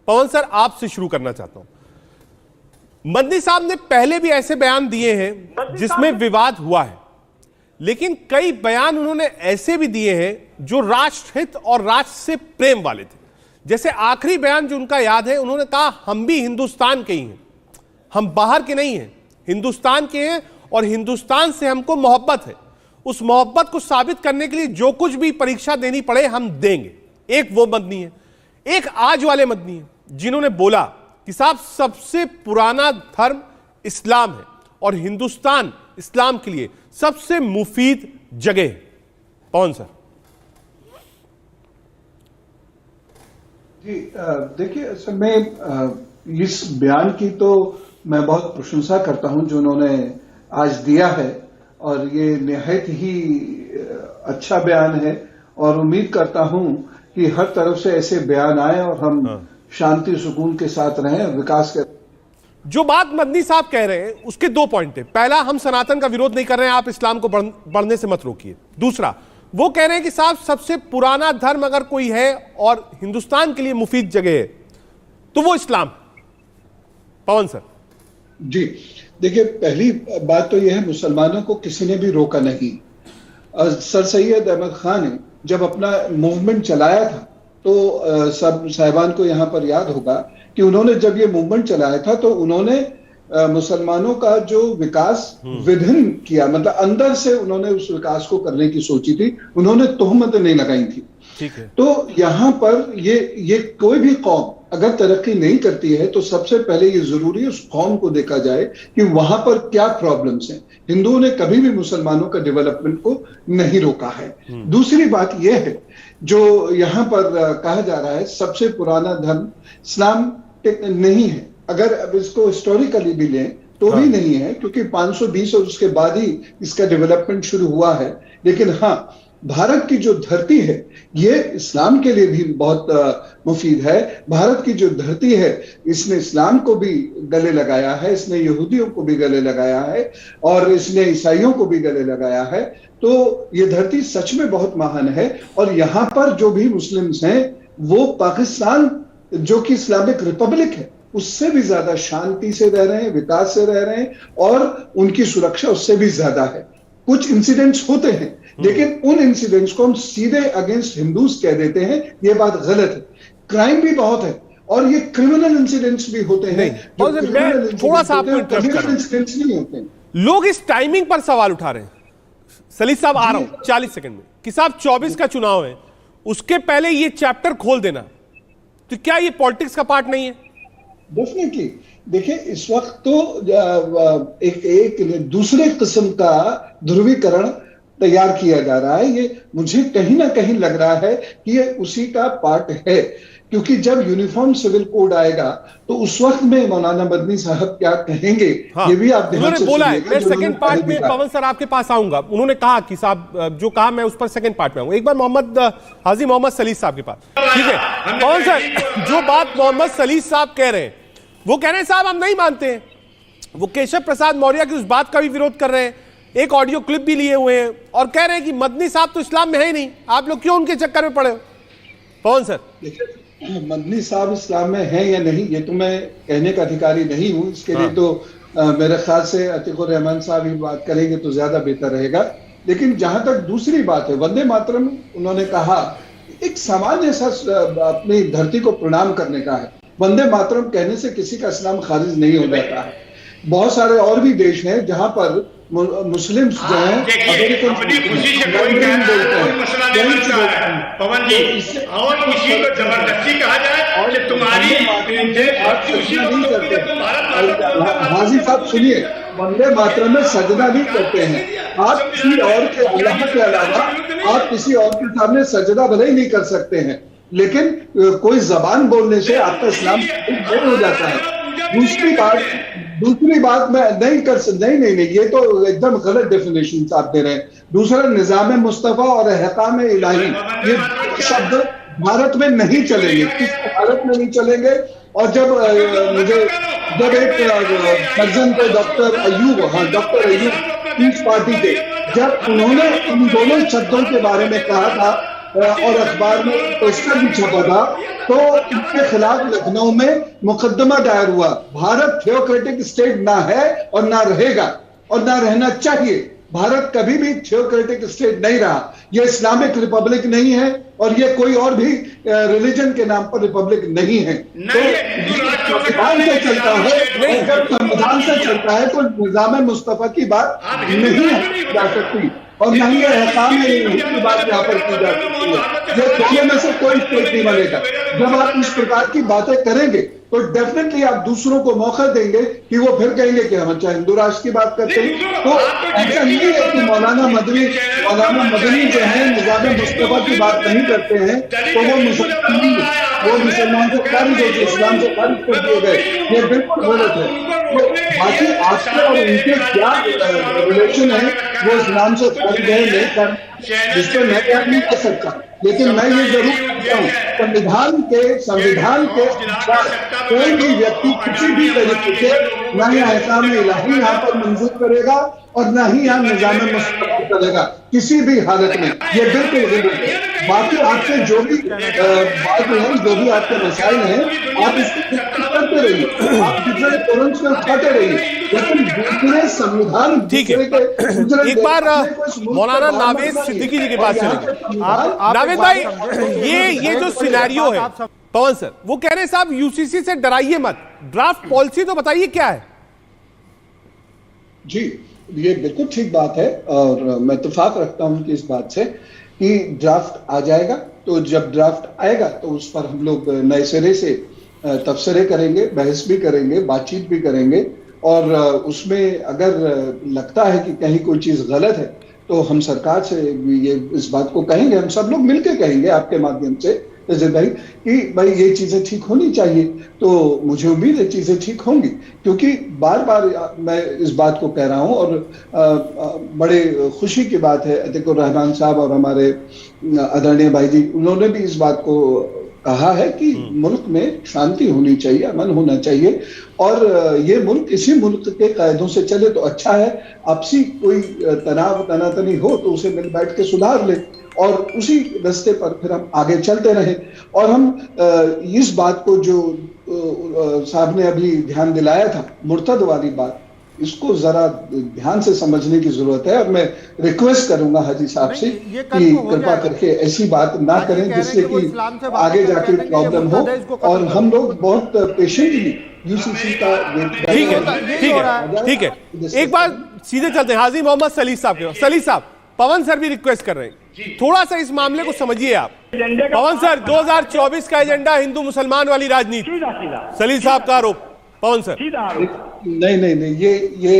पवन sir, आपसे शुरू करना चाहता हूं। मदनी साहब ने पहले भी ऐसे बयान दिए हैं जिसमें विवाद हुआ है, लेकिन कई बयान उन्होंने ऐसे भी दिए हैं जो राष्ट्रहित और राष्ट्र से प्रेम वाले थे। जैसे आखिरी बयान जो उनका याद है, उन्होंने कहा हम भी हिंदुस्तान के ही हैं, हम बाहर के नहीं हैं, हिंदुस्तान के हैं और हिंदुस्तान से हमको मोहब्बत है। उस मोहब्बत को साबित करने के लिए जो कुछ भी परीक्षा देनी पड़े हम देंगे। एक वो मदनी है। एक आज वाले मदनी है जिन्होंने बोला कि साहब सबसे पुराना धर्म इस्लाम है और हिंदुस्तान इस्लाम के लिए सबसे मुफीद जगह है। पवन सर। जी देखिए, असल में इस बयान की तो मैं बहुत प्रशंसा करता हूं जो उन्होंने आज दिया है, और ये निहायत ही अच्छा बयान है, और उम्मीद करता हूं कि हर तरफ से ऐसे बयान आए और हम शांति सुकून के साथ रहें, विकास के। जो बात मदनी साहब कह रहे हैं उसके दो पॉइंट है। पहला, हम सनातन का विरोध नहीं कर रहे हैं, आप इस्लाम को बढ़ने से मत रोकिए। दूसरा, वो कह रहे हैं कि साहब सबसे पुराना धर्म अगर कोई है और हिंदुस्तान के लिए मुफीद जगह है तो वो इस्लाम। पवन सर। जी देखिए, पहली बात तो यह है, मुसलमानों को किसी ने भी रोका नहीं। सर सैयद अहमद खान ने जब अपना मूवमेंट चलाया था तो सब साहिबान को यहां पर याद होगा कि उन्होंने जब ये मूवमेंट चलाया था तो उन्होंने मुसलमानों का जो विकास विभिन्न किया, मतलब अंदर से उन्होंने उस विकास को करने की सोची थी, उन्होंने तोहमत नहीं लगाई थी। ठीक है। तो यहां पर ये कोई भी कौम अगर तरक्की नहीं करती है तो सबसे पहले ये जरूरी है उस कौम को देखा जाए कि वहां पर क्या प्रॉब्लम्स हैं। हिंदुओं ने कभी भी मुसलमानों का डेवलपमेंट को नहीं रोका है। दूसरी बात यह है, जो यहां पर कहा जा रहा है सबसे पुराना धर्म इस्लाम नहीं है, अगर अब इसको हिस्टोरिकली भी लें तो भी नहीं है, क्योंकि 520 और उसके बाद ही इसका डेवलपमेंट शुरू हुआ है। लेकिन हाँ, भारत की जो धरती है ये इस्लाम के लिए भी बहुत मुफीद है। भारत की जो धरती है इसने इस्लाम को भी गले लगाया है, इसने यहूदियों को भी गले लगाया है, और इसने ईसाइयों को भी गले लगाया है। तो ये धरती सच में बहुत महान है, और यहाँ पर जो भी मुस्लिम्स हैं वो पाकिस्तान जो कि इस्लामिक रिपब्लिक है उससे भी ज्यादा शांति से रह रहे हैं, विकास से रह रहे हैं, और उनकी सुरक्षा उससे भी ज्यादा है। कुछ इंसिडेंट्स होते हैं लेकिन उन इंसिडेंट्स को हम सीधे अगेंस्ट हिंदूज कह देते हैं, ये बात गलत है। क्राइम भी बहुत है और ये क्रिमिनल इंसिडेंट्स भी होते हैं। थोड़ा सा आपको इंटरप्ट कर रहा हूं। इंसिडेंट्स नहीं होते हैं। लोग इस टाइमिंग पर सवाल उठा रहे हैं। सलील साहब, आ रहा हूं 40 सेकंड में, कि साहब 24 का चुनाव है, उसके पहले ये चैप्टर खोल देना, तो क्या ये पॉलिटिक्स का पार्ट नहीं है? डेफिनेटली। देखिए, इस वक्त तो एक दूसरे किस्म का ध्रुवीकरण तैयार किया जा रहा है। ये मुझे कहीं ना कहीं लग रहा है कि ये उसी का पार्ट है, क्योंकि जब यूनिफॉर्म सिविल कोड आएगा तो उस वक्त में मौलाना मदनी साहब क्या कहेंगे। हाँ, ये भी आप ध्यान से बोला है। मैं सेकंड पार्ट में पवन सर आपके पास आऊंगा। उन्होंने कहा कि साहब जो कहा मैं उस पर सेकंड पार्ट में आऊंगा। एक बार हाजी मोहम्मद सलील साहब के पास। ठीक है पवन सर, जो बात मोहम्मद सलील साहब कह रहे हैं, वो कह रहे हैं साहब हम नहीं मानते हैं। वो केशव प्रसाद मौर्य की उस बात का भी विरोध कर रहे हैं, एक ऑडियो क्लिप भी लिए हुए हैं, और कह रहे हैं कि मदनी साहब तो इस्लाम में है ही नहीं, आप लोग क्यों उनके चक्कर में पड़े हो? पवन सर। मदनी साहब इस्लाम में है या नहीं ये तो मैं कहने का अधिकारी नहीं हूं। इसके लिए तो मेरे ख्याल से अतीकुर रहमान साहब ही बात करेंगे तो ज्यादा बेहतर रहेगा। लेकिन जहां तक दूसरी बात है, वंदे मातरम उन्होंने कहा, एक सामान्य सा अपनी धरती को प्रणाम करने का है। वंदे मातरम कहने से किसी का इस्लाम खारिज नहीं हो जाता है। बहुत सारे और भी देश हैं जहां पर मुस्लिम्स जो हैं अमेरिकन अपनी खुशी से कोई कहता है, कोई मसला नहीं बनता है पवन जी, और किसी को जबरदस्ती कहा जाए कि तुम्हारी हाजी साहब सुनिए, वंदे मातरम में सजदा नहीं करते हैं। आप किसी और के अल्लाह के अलावा आप किसी और के सामने सजदा भले ही नहीं कर सकते हैं, लेकिन कोई जबान बोलने से आपका इस्लाम नहीं हो जाता है। दूसरी बात मैं नहीं, ये तो एकदम गलत डेफिनेशन आप दे रहे हैं। दूसरा, निजाम मुस्तफा और अहकाम इलाही, ये शब्द भारत में नहीं चलेंगे, किस भारत में नहीं चलेंगे। और जब एक सर्जन थे डॉक्टर अयूब पीस पार्टी के, जब उन्होंने इन दोनों शब्दों के बारे में कहा था और अखबार में पोस्टर भी छपा था, तो इनके खिलाफ लखनऊ में मुकदमा दायर हुआ। भारत थियोक्रेटिक स्टेट ना है और ना रहेगा और ना रहना चाहिए। भारत कभी भी थियोक्रेटिक स्टेट नहीं रहा। ये इस्लामिक रिपब्लिक नहीं है और ये कोई और भी रिलीजन के नाम पर रिपब्लिक नहीं है। तो संविधान से चलता है, अगर संविधान से चलता है तो निजाम मुस्तफा की बात नहीं जा सकती और न ही एहकाम की बात यहाँ पर की जा सकती है। ये दोनों में से कोई स्टेट नहीं बनेगा। जब आप इस प्रकार की बातें करेंगे तो डेफिनेटली आप दूसरों को मौका देंगे कि वो फिर कहेंगे कि हम अच्छा हिंदू राष्ट्र की बात करते हैं। तो ऐसा नहीं है कि मौलाना मदनी जो है निजाम मुस्तफा की बात नहीं करते हैं तो वो मुसलमान से खारिज हो, इस्लाम से खारिज कर दिए गए। ये बिल्कुल गलत है। तो बाकी आपके और उनके क्या रिलेशन है वो इस्लाम से खारिज है नहीं कर, जिस पर मैं क्या नहीं कर सकता, लेकिन मैं ये जरूर कहता हूँ संविधान के कोई भी व्यक्ति किसी भी तरीके से न ही एहकाम इलाही यहाँ पर मंजूर करेगा और न ही यहाँ निजाम मुस्तफा करेगा किसी भी हालत में। ये बिल्कुल गलत है। बाकी आपसे जो भी बात है, जो भी आपके मसाइल हैं, आप इसको करते रहिए, आप दूसरे तुरंत से उठाते रहिए, लेकिन दूसरे संविधान ठीक है। एक बार मौलाना नावेद सिद्दीकी जी के पास चलेंगे। नावेद भाई, ये जो सिनेरियो है पवन सर, वो कह रहे हैं साहब यूसीसी से डराइए मत, ड्राफ्ट पॉलिसी तो बताइए क्या है। जी, ये बिल्कुल ठीक बात है और मैं इत्तेफाक रखता हूं कि इस बात से कि ड्राफ्ट आ जाएगा। तो जब ड्राफ्ट आएगा तो उस पर हम लोग नए सिरे से तबसरे करेंगे, बहस भी करेंगे, बातचीत भी करेंगे और उसमें अगर लगता है कि कहीं कोई चीज गलत है तो हम सरकार से ये इस बात को कहेंगे, हम सब लोग मिलकर कहेंगे आपके माध्यम से भाई कि भाई ये चीजें ठीक होनी चाहिए। तो मुझे उम्मीद है चीजें ठीक होंगी, क्योंकि बार बार मैं इस बात को कह रहा हूं और बड़े खुशी की बात है अतीकुर रहमान साहब और हमारे आदरणीय भाई जी, उन्होंने भी इस बात को कहा है कि मुल्क में शांति होनी चाहिए, अमन होना चाहिए और ये मुल्क इसी मुल्क के कायदों से चले तो अच्छा है। आपसी कोई तनाव तनातनी हो तो उसे मिल बैठ के सुधार ले और उसी रास्ते पर फिर हम आगे चलते रहें। और हम इस बात को जो साहब ने अभी ध्यान दिलाया था, मुर्तद वाली बात, इसको जरा ध्यान से समझने की जरूरत है और मैं रिक्वेस्ट करूंगा हाजी साहब से कि कृपा करके ऐसी बात ना करें जिससे कि आगे जाके प्रॉब्लम हो। और हम लोग बहुत पेशेंटली यूसीसी का ठीक है। एक बार सीधे चलते हैं हाजी मोहम्मद सलीम साहब के। सलीम साहब, पवन सर भी रिक्वेस्ट कर रहे हैं, थोड़ा सा इस मामले को समझिए आप। पवन सर, 2024 का एजेंडा हिंदू मुसलमान वाली राजनीति, सलीम साहब का आरोप। पवन सर, नहीं, ये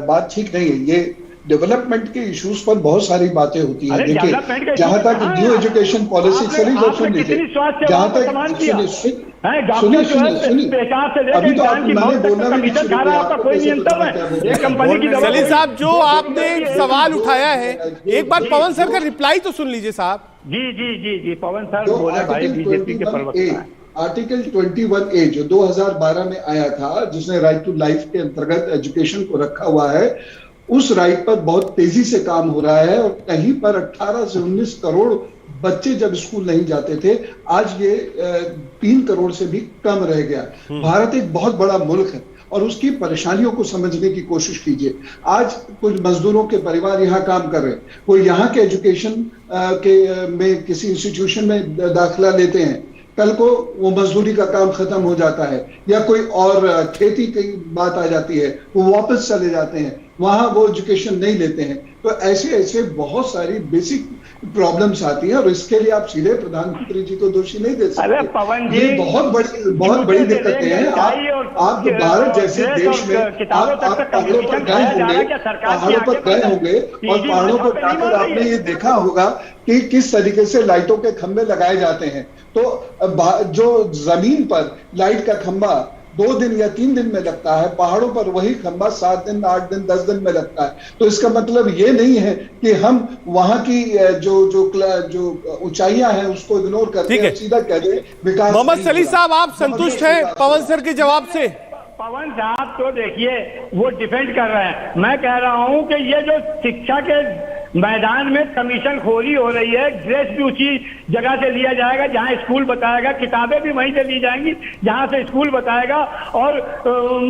बात ठीक नहीं है। ये डेवलपमेंट के इश्यूज पर बहुत सारी बातें होती हैं। देखिए, जहां तक न्यू एजुकेशन पॉलिसी सुन लीजिए, जहां तक सुनिए, अभी तो मैंने बोलना भी सलीम साहब, जो आपने सवाल उठाया है, एक बार पवन सर का रिप्लाई तो सुन लीजिए साहब। जी पवन सर बोले भाई, बीजेपी के प्रवक्ता। आर्टिकल 21A जो 2012 में आया था, जिसने राइट टू लाइफ के अंतर्गत एजुकेशन को रखा हुआ है, उस राइट पर बहुत तेजी से काम हो रहा है और कहीं पर 18 से 19 करोड़ बच्चे जब स्कूल नहीं जाते थे, आज ये 3 करोड़ से भी कम रह गया। भारत एक बहुत बड़ा मुल्क है और उसकी परेशानियों को समझने की कोशिश कीजिए। आज कुछ मजदूरों के परिवार यहाँ काम कर रहे हैं, वो यहाँ के एजुकेशन में किसी इंस्टीट्यूशन में दाखिला लेते हैं, कल को वो मजदूरी का काम खत्म हो जाता है या कोई और खेती की बात आ जाती है, वो वापस चले जाते हैं, वहां वो एजुकेशन नहीं लेते हैं। तो ऐसे बहुत सारी बेसिक प्रॉब्लम्स आती है और इसके लिए आप सीधे प्रधानमंत्री जी को दोषी नहीं दे सकते। अरे पवन जी, ये बहुत बड़ी दिक्कत है। आप भारत जैसे देश में आप पहाड़ों पर गए होंगे और पहाड़ों पर जाकर आपने ये देखा होगा कि किस तरीके से लाइटों के खंभे लगाए जाते हैं। तो जो जमीन पर लाइट का खंभा 2 दिन या 3 दिन में लगता है, पहाड़ों पर वही खंभा 7 दिन, 8 दिन, 10 दिन में लगता है। तो इसका मतलब ये नहीं है कि हम वहां की जो ऊंचाइयां हैं उसको इग्नोर करके सीधा कह दें विकास। मोहम्मद सलीम साहब, आप संतुष्ट हैं पवन सर के जवाब से? पवन साहब तो देखिए वो डिफेंड कर रहे हैं, मैं कह रहा हूं कि ये जो शिक्षा के मैदान में कमीशन खोरी हो रही है, ड्रेस भी उसी जगह से लिया जाएगा जहां स्कूल बताएगा, किताबें भी वहीं से ली जाएंगी जहां से स्कूल बताएगा, और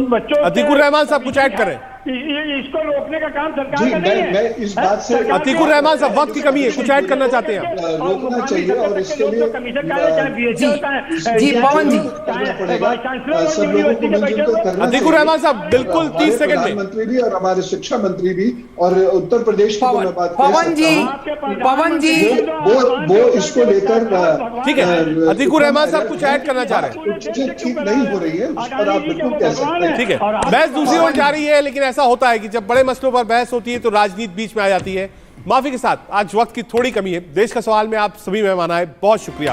बच्चों अतीकुर रहमान साहब कुछ ऐड करें। इसको रोकने का काम सरकार जी, का नहीं है। मैं इस बात से अतीकुर रहमान साहब, वक्त की कमी है, कुछ ऐड करना चाहते हैं आप? रोकना चाहिए और इसके लिए कमीशन का चाहे बीएससी होता है, जी, पवन जी। सब लोगों को मिलजुल कर करना अतीकुर रहमान साहब, बिल्कुल 30 सेकंड में। प्रधानमंत्री भी और हमारे शिक्षा मंत्री भी और उत्तर प्रदेश की मैं बात कर पवन जी, सकता हूं। पवन जी, वो इसको लेकर ठीक है, अतीकुर रहमान साहब कुछ ऐड करना चाह रहे हैं? चीजें ठीक नहीं हो रही है, उस पर आप बिल्कुल कह सकते हैं। ठीक है, बहस दूसरी ओर जा रही है, लेकिन ऐसा होता है कि जब बड़े मसलों पर बहस होती है तो राजनीति बीच में आ जाती है। माफी के साथ आज वक्त की थोड़ी कमी है। देश का सवाल में आप सभी मेहमान आए, बहुत शुक्रिया।